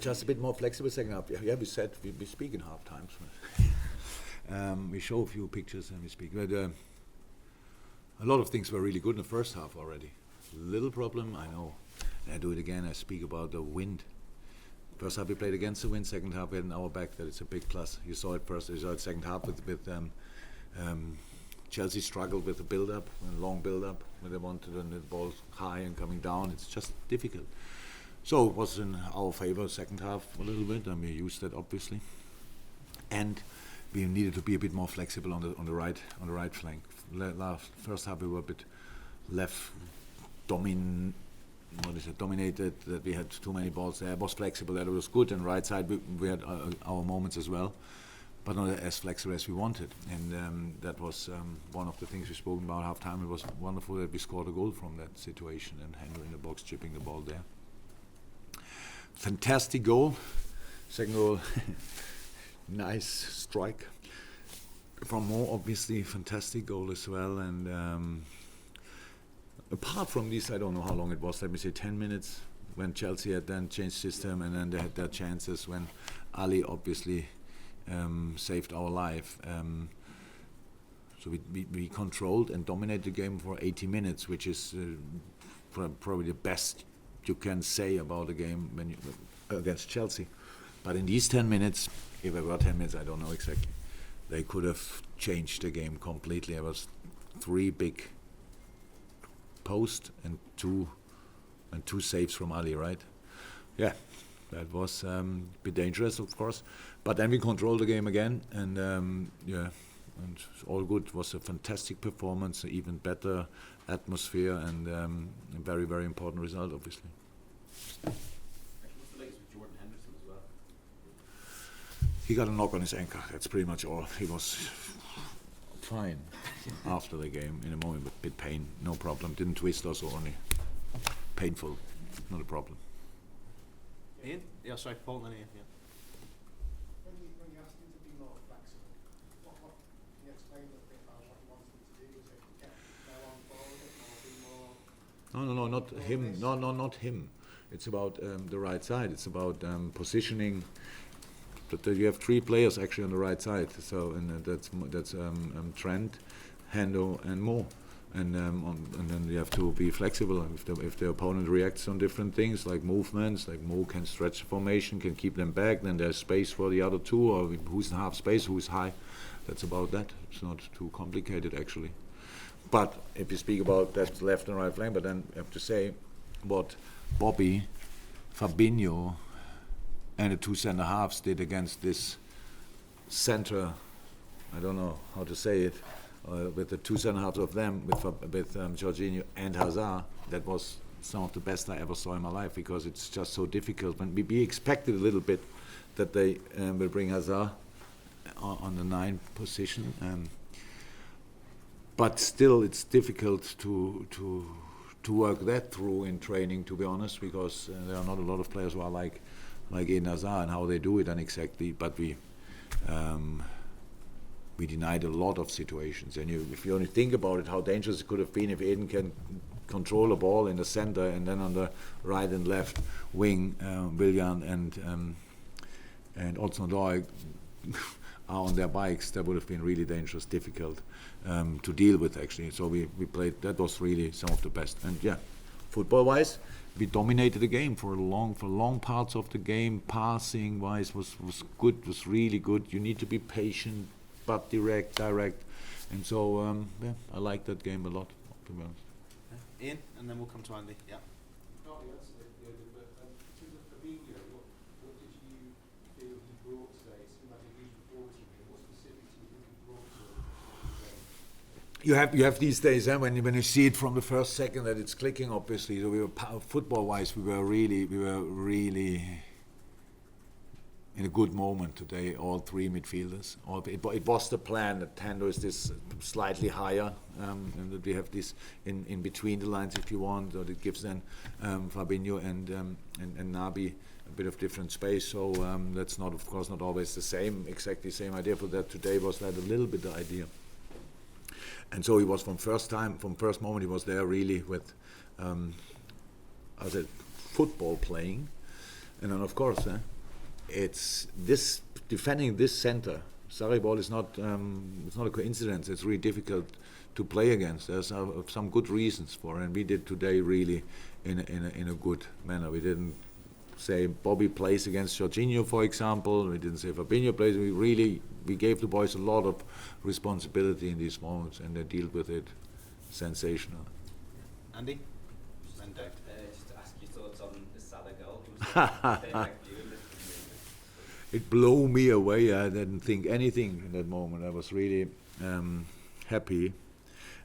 Just a bit more flexible second half. Yeah, we said we speak in half times. We show a few pictures and we speak. But a lot of things were really good in the first half already. Little problem, I know. And I do it again. I speak about the wind. First half we played against the wind. Second half we had an hour back. That it's a big plus. You saw it first. You saw it second half with Chelsea struggled with the build-up, long build-up, when they wanted the ball high and coming down. It's just difficult. So it was in our favor second half a little bit, and we used that obviously. And we needed to be a bit more flexible on the right flank. First half we were a bit left dominated, that we had too many balls there. It was flexible, that it was good, and right side we had our moments as well, but not as flexible as we wanted. And that was one of the things we spoke about half time. It was wonderful that we scored a goal from that situation and Hendo in the box chipping the ball there. Fantastic goal. Second goal, nice strike. From Mo, obviously, fantastic goal as well. And apart from this, I don't know how long it was, let me say 10 minutes, when Chelsea had then changed system and then they had their chances, when Ali obviously saved our life. So we controlled and dominated the game for 80 minutes, which is probably the best you can say about a game when you, against Chelsea. But in these 10 minutes, if it were 10 minutes, I don't know exactly, they could have changed the game completely. There was 3 big posts and two saves from Ali, right? Yeah, that was a bit dangerous, of course. But then we controlled the game again, and and all good. It was a fantastic performance, even better atmosphere, and a very, very important result, obviously. What's the latest with Jordan Henderson as well? He got a knock on his ankle. That's pretty much all. He was fine after the game, in a moment, with a bit pain, no problem. Didn't twist us, or only painful, not a problem. Ian? Yeah, sorry, Paul and Ian. Yeah. When you asked him to be more flexible, what can you explain a little bit about what he wanted to do? Was it get on forward or be more? No, not him. No, not him. It's about the right side. It's about positioning. But you have 3 players actually on the right side. So and that's Trent, Hendo, and Mo. And then you have to be flexible. If the opponent reacts on different things, like movements, like Mo can stretch the formation, can keep them back, then there's space for the other 2, or who's in half space, who's high. That's about that. It's not too complicated, actually. But if you speak about that left and right flank, but then you have to say what Bobby, Fabinho, and the 2 centre halves did against this centre, I don't know how to say it, with the 2 centre halves of them, with Jorginho and Hazard. That was some of the best I ever saw in my life, because it's just so difficult. When we expected a little bit that they will bring Hazard on the 9 position, but still it's difficult to work that through in training, to be honest, because there are not a lot of players who are like Eden Hazard and how they do it and exactly. But we denied a lot of situations, and if you only think about it, how dangerous it could have been if Eden can control a ball in the center, and then on the right and left wing, Willian and Odsondoy are on their bikes. That would have been really dangerous, difficult to deal with, actually. So we played. That was really some of the best. And yeah, football-wise, we dominated the game for long parts of the game. Passing-wise was good. Was really good. You need to be patient, but direct, and so I like that game a lot, to be honest. Ian, and then we'll come to Andy. Yeah. Not the answer, but in terms of Fabinho, what did you feel he brought today? It seemed like a huge performance from him. What specifics do you think he brought to the game? You have these days, when you see it from the first second that it's clicking. Obviously, so we were football-wise, we were really in a good moment today. All 3 midfielders. It was the plan that Hendo is this slightly higher, and that we have this in between the lines, if you want. So it gives then Fabinho and Naby a bit of different space. So that's not, of course, not always exactly the same idea. But that today was that a little bit the idea. And so he was from first moment he was there really with as a football playing. And then of course, it's this defending this center. Sarri is not it's not a coincidence. It's really difficult to play against. There's some good reasons for it, and we did today really in a good manner. We didn't say Bobby plays against Jorginho, for example. We didn't say Fabinho plays. We gave the boys a lot of responsibility in these moments, and they dealt with it sensational. Andy? Just to ask your thoughts on the Salah goal. It was perfect view, isn't it? It blew me away. I didn't think anything in that moment. I was really happy.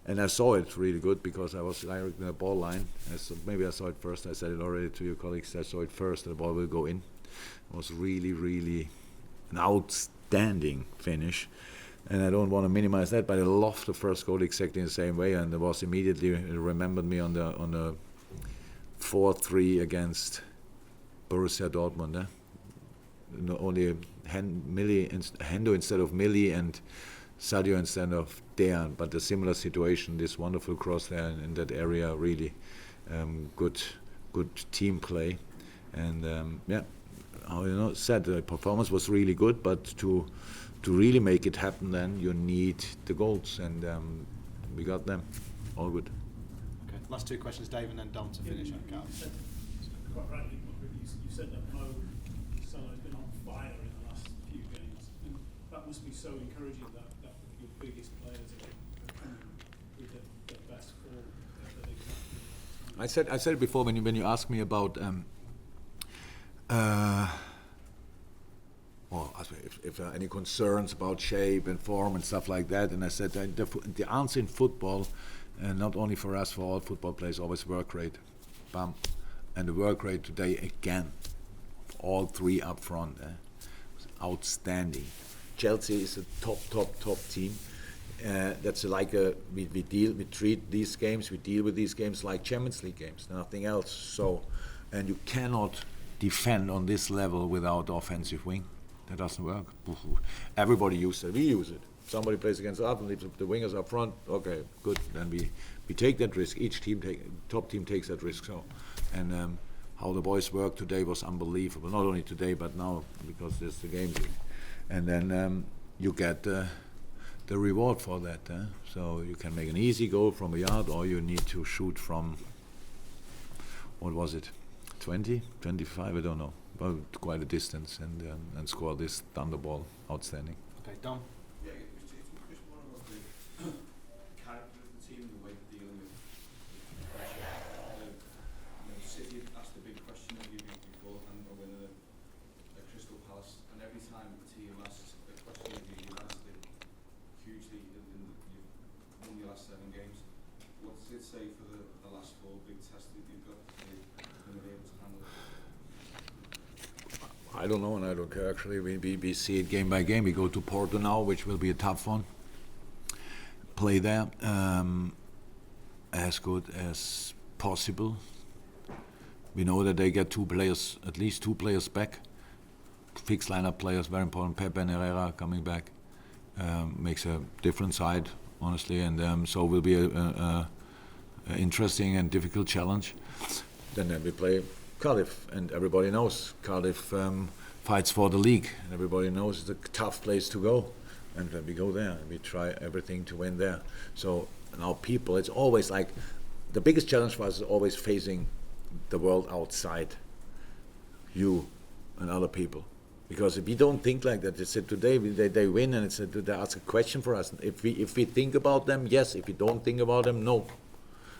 And I saw it really good because I was directly in the ball line. Maybe I saw it first. I said it already to your colleagues. I saw it first. The ball will go in. It was really, really an outstanding finish. And I don't want to minimize that, but I loved the first goal exactly in the same way. And it was immediately, it remembered me on the 4-3 against Borussia Dortmund. Only Hendo instead of Millie and Sadio instead of Dejan, but a similar situation, this wonderful cross there in that area, really good team play. And said the performance was really good, but to really make it happen, then you need the goals, and we got them. All good. Okay, last two questions, Dave, and then Dom to finish on Carl. Quite rightly, you said that Mo Salah has been on fire in the last few games, and that must be so encouraging that your biggest players are coming with the best form that they can. I said it before when you asked me about if there are any concerns about shape and form and stuff like that, and I said the answer in football, not only for us, for all football players, always work rate. Bam. And the work rate today again, all three up front, was outstanding. Chelsea is a top team. That's like we treat these games, we deal with these games like Champions League games, nothing else. So, and you cannot defend on this level without offensive wing. That doesn't work. Everybody uses it. We use it. Somebody plays against us and leaves the wingers up front. Okay, good. Then we take that risk. Each top team takes that risk. So, and how the boys worked today was unbelievable. Not only today, but now because there's the game. And then you get the reward for that. So you can make an easy goal from a yard, or you need to shoot from, what was it, 20, 25, I don't know, but quite a distance, and score this thunderball. Outstanding. Okay, Dom. Yeah, it's just one about the character of the team and the way of dealing with pressure. City asked a big question of you beforehand on winning a Crystal Palace, and every time the team asks a question of you, you've answered it hugely, and you've won your last 7 games. What does it say for the last 4 big tests that you've got to be able to handle it? I don't know, and I don't care actually. We see it game by game. We go to Porto now, which will be a tough one. Play there as good as possible. We know that they get at least two players back. Fixed lineup players, very important. Pepe and Herrera coming back makes a different side, honestly, and so will be a interesting and difficult challenge. Then we play Cardiff, and everybody knows Cardiff fights for the league, and everybody knows it's a tough place to go, and when we go there and we try everything to win there. So now it's always like the biggest challenge for us is always facing the world outside you and other people, because if we don't think like that, they said today they win, and they ask a question for us. If we think about them, yes. If we don't think about them, no,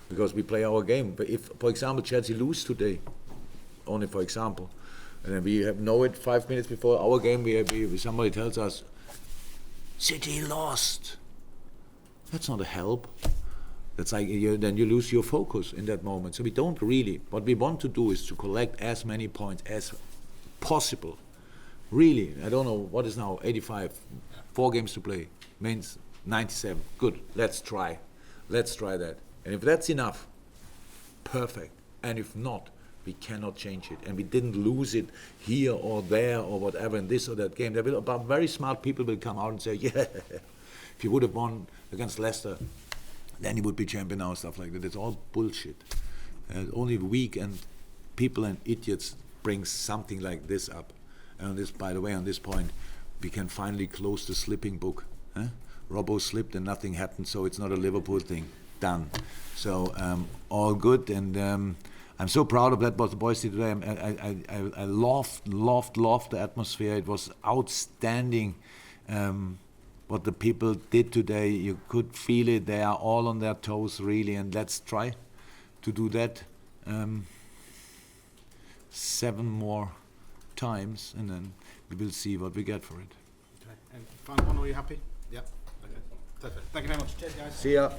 because we play our game. But if, for example, Chelsea lose today, only for example, and then we know it 5 minutes before our game, somebody tells us City lost. That's not a help. That's like then you lose your focus in that moment. So we don't really. What we want to do is to collect as many points as possible. Really, I don't know what is now 85, 4 games to play, means 97. Good. Let's try that. And if that's enough, perfect. And if not, we cannot change it. And we didn't lose it here or there or whatever in this or that game. Very smart people will come out and say, yeah, if you would have won against Leicester, then you would be champion now, stuff like that. It's all bullshit. Only weak and people and idiots brings something like this up. And this, by the way, on this point, we can finally close the slipping book. Huh? Robbo slipped and nothing happened, so it's not a Liverpool thing. Done. So all good, and I'm so proud of that what the boys did today. I loved the atmosphere. It was outstanding what the people did today. You could feel it. They are all on their toes, really, and let's try to do that 7 more times, and then we will see what we get for it. Okay. And final one, are you happy? Yep. Okay. Perfect. Thank you very much. Cheers, guys. See ya.